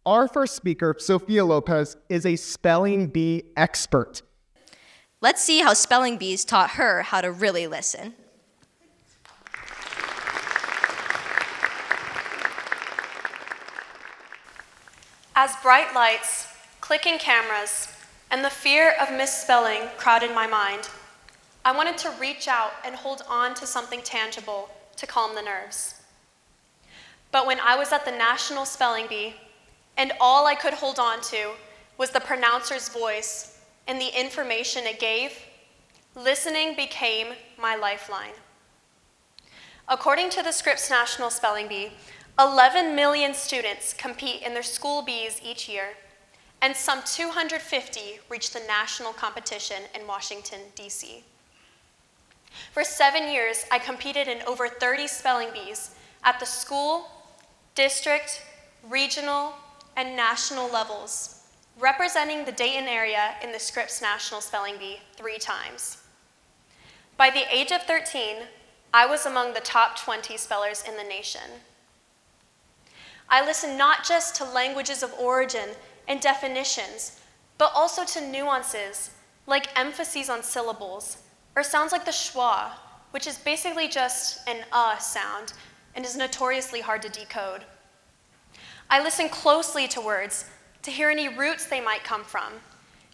Our first speaker, Sophia Lopez, is a spelling bee expert. Let's see how spelling bees taught her how to really listen. As bright lights, clicking cameras, and the fear of misspelling crowded my mind, I wanted to reach out and hold on to something tangible to calm the nerves. But when I was at the National Spelling Bee, and all I could hold on to was the pronouncer's voice and the information it gave, listening became my lifeline. According to the Scripps National Spelling Bee, 11 million students compete in their school bees each year, and some 250 reach the national competition in Washington, D.C. For 7 years, I competed in over 30 spelling bees at the school, district, regional, and national levels, representing the Dayton area in the Scripps National Spelling Bee 3 times. By the age of 13, I was among the top 20 spellers in the nation. I listened not just to languages of origin and definitions, but also to nuances like emphases on syllables, or sounds like the schwa, which is basically just an sound and is notoriously hard to decode. I listened closely to words to hear any roots they might come from,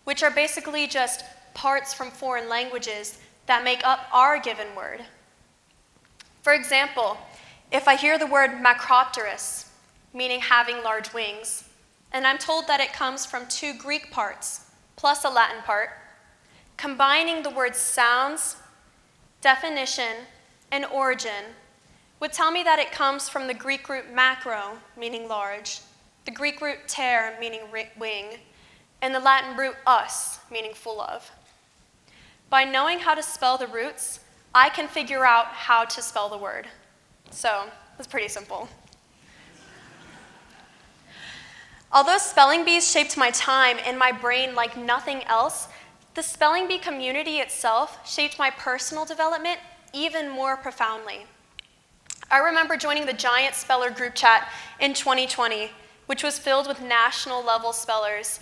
which are basically just parts from foreign languages that make up our given word. For example, if I hear the word macropterus, meaning having large wings, and I'm told that it comes from 2 Greek parts plus a Latin part, combining the word's sounds, definition, and origin would tell me that it comes from the Greek root macro, meaning large, the Greek root ter, meaning wing, and the Latin root us, meaning full of. By knowing how to spell the roots, I can figure out how to spell the word. So, it's pretty simple. Although spelling bees shaped my time and my brain like nothing else, the spelling bee community itself shaped my personal development even more profoundly. I remember joining the Giant Speller group chat in 2020, which was filled with national level spellers,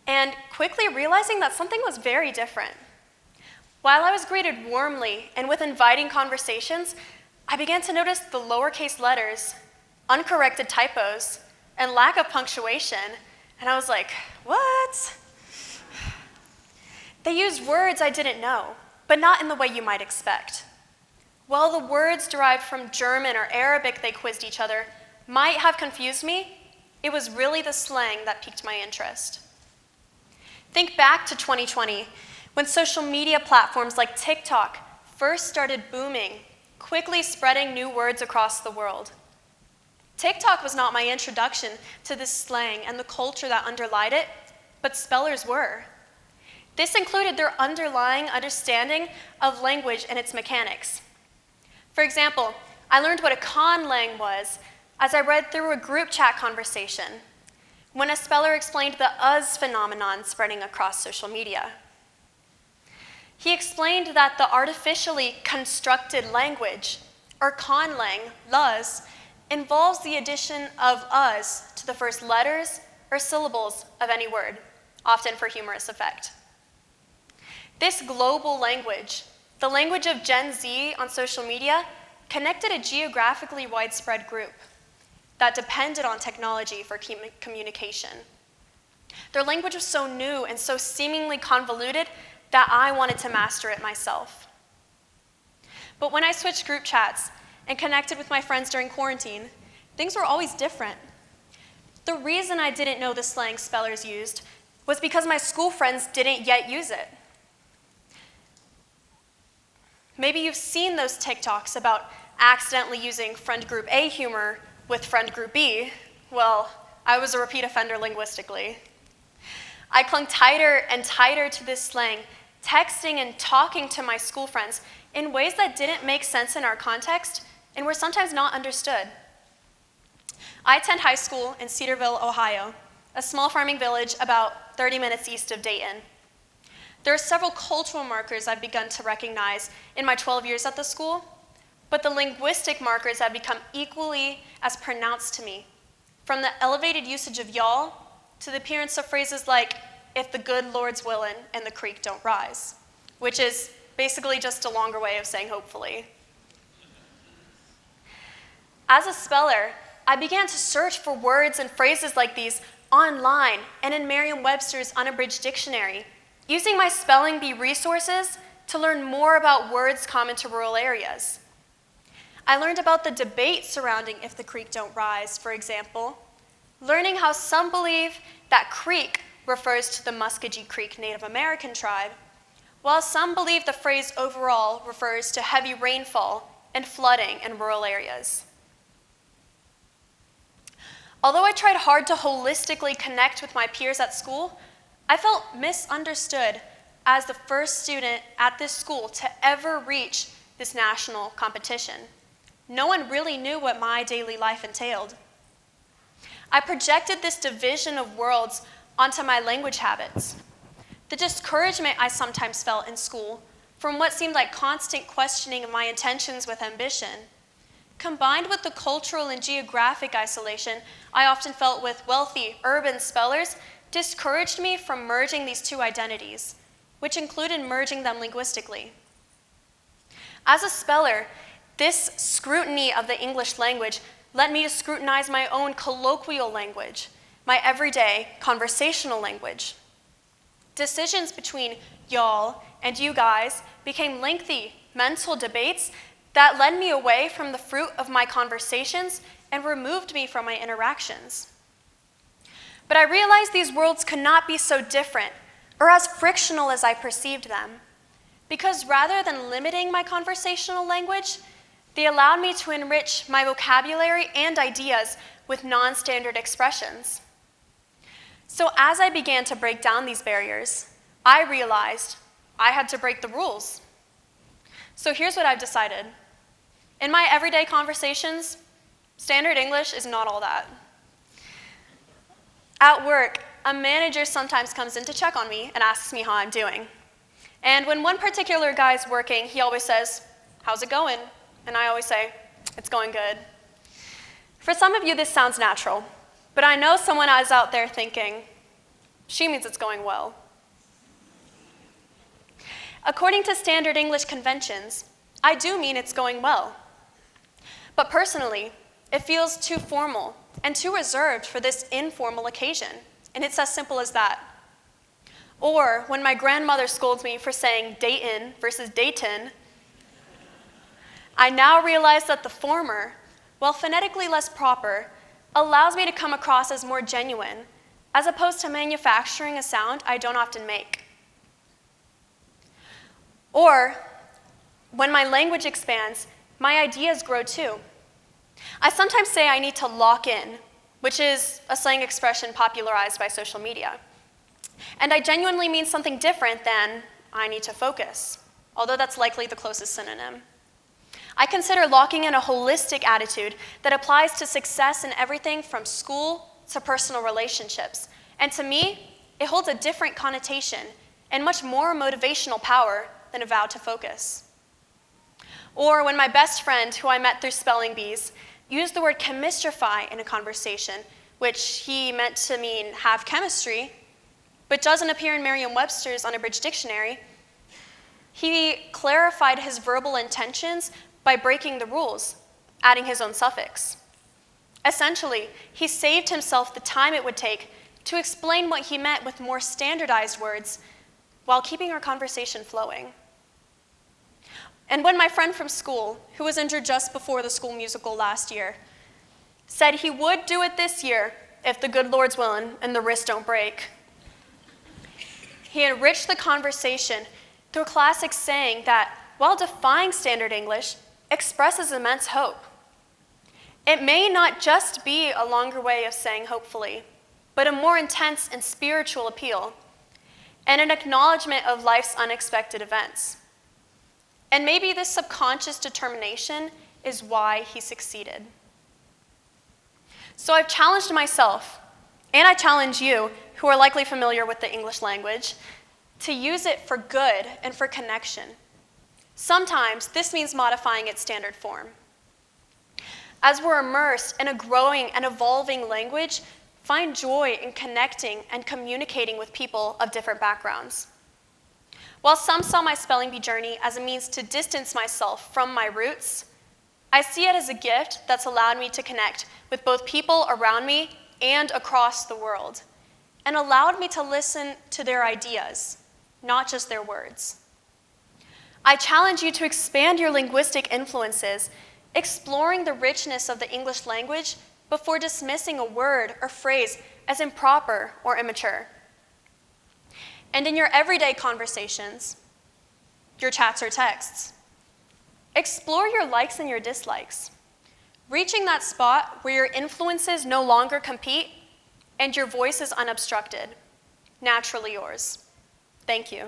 and quickly realizing that something was very different. While I was greeted warmly and with inviting conversations, I began to notice the lowercase letters, uncorrected typos, and lack of punctuation, and I was like, what? They used words I didn't know, but not in the way you might expect. While the words derived from German or Arabic they quizzed each other might have confused me, it was really the slang that piqued my interest. Think back to 2020, when social media platforms like TikTok first started booming, quickly spreading new words across the world. TikTok was not my introduction to this slang and the culture that underlied it, but spellers were. This included their underlying understanding of language and its mechanics. For example, I learned what a conlang was as I read through a group chat conversation, when a speller explained the us phenomenon spreading across social media. He explained that the artificially constructed language, or conlang, luz, involves the addition of us to the first letters or syllables of any word, often for humorous effect. This global language, the language of Gen Z on social media, connected a geographically widespread group that depended on technology for communication. Their language was so new and so seemingly convoluted that I wanted to master it myself. But when I switched group chats and connected with my friends during quarantine, things were always different. The reason I didn't know the slang spellers used was because my school friends didn't yet use it. Maybe you've seen those TikToks about accidentally using friend group A humor with friend group B. Well, I was a repeat offender linguistically. I clung tighter and tighter to this slang, texting and talking to my school friends in ways that didn't make sense in our context and were sometimes not understood. I attend high school in Cedarville, Ohio, a small farming village about 30 minutes east of Dayton. There are several cultural markers I've begun to recognize in my 12 years at the school, but the linguistic markers have become equally as pronounced to me. from the elevated usage of y'all to the appearance of phrases like, if the good Lord's willin' and the creek don't rise, which is basically just a longer way of saying hopefully. As a speller, I began to search for words and phrases like these online and in Merriam-Webster's unabridged dictionary, using my spelling bee resources to learn more about words common to rural areas. I learned about the debate surrounding if the creek don't rise, for example, learning how some believe that creek refers to the Muskogee Creek Native American tribe, while some believe the phrase overall refers to heavy rainfall and flooding in rural areas. Although I tried hard to holistically connect with my peers at school, I felt misunderstood as the first student at this school to ever reach this national competition. No one really knew what my daily life entailed. I projected this division of worlds onto my language habits. The discouragement I sometimes felt in school from what seemed like constant questioning of my intentions with ambition, combined with the cultural and geographic isolation I often felt with wealthy urban spellers, discouraged me from merging these two identities, which included merging them linguistically. As a speller, this scrutiny of the English language led me to scrutinize my own colloquial language, my everyday conversational language. Decisions between y'all and you guys became lengthy mental debates that led me away from the fruit of my conversations and removed me from my interactions. But I realized these worlds could not be so different or as frictional as I perceived them, because rather than limiting my conversational language, they allowed me to enrich my vocabulary and ideas with non-standard expressions. So as I began to break down these barriers, I realized I had to break the rules. So here's what I've decided. In my everyday conversations, standard English is not all that. At work, a manager sometimes comes in to check on me and asks me how I'm doing. And when one particular guy's working, he always says, "How's it going?" And I always say, "It's going good." For some of you, this sounds natural, but I know someone is out there thinking, "She means it's going well." According to standard English conventions, I do mean it's going well. But personally, it feels too formal and too reserved for this informal occasion, and it's as simple as that. Or when my grandmother scolds me for saying Dayton versus Dayton, I now realize that the former, while phonetically less proper, allows me to come across as more genuine, as opposed to manufacturing a sound I don't often make. Or, when my language expands, my ideas grow too. I sometimes say I need to lock in, which is a slang expression popularized by social media. And I genuinely mean something different than I need to focus, although that's likely the closest synonym. I consider locking in a holistic attitude that applies to success in everything from school to personal relationships. And to me, it holds a different connotation and much more motivational power than a vow to focus. Or when my best friend, who I met through spelling bees, used the word chemistify in a conversation, which he meant to mean have chemistry, but doesn't appear in Merriam-Webster's unabridged dictionary, he clarified his verbal intentions by breaking the rules, adding his own suffix. Essentially, he saved himself the time it would take to explain what he meant with more standardized words while keeping our conversation flowing. And when my friend from school, who was injured just before the school musical last year, said he would do it this year if the good Lord's willin' and the wrist don't break, he enriched the conversation through a classic saying that, while defying standard English, expresses immense hope. It may not just be a longer way of saying hopefully, but a more intense and spiritual appeal, and an acknowledgement of life's unexpected events. And maybe this subconscious determination is why he succeeded. So I've challenged myself, and I challenge you, who are likely familiar with the English language, to use it for good and for connection. Sometimes this means modifying its standard form. As we're immersed in a growing and evolving language, find joy in connecting and communicating with people of different backgrounds. While some saw my spelling bee journey as a means to distance myself from my roots, I see it as a gift that's allowed me to connect with both people around me and across the world, and allowed me to listen to their ideas, not just their words. I challenge you to expand your linguistic influences, exploring the richness of the English language before dismissing a word or phrase as improper or immature. And in your everyday conversations, your chats or texts, explore your likes and your dislikes, reaching that spot where your influences no longer compete and your voice is unobstructed, naturally yours. Thank you.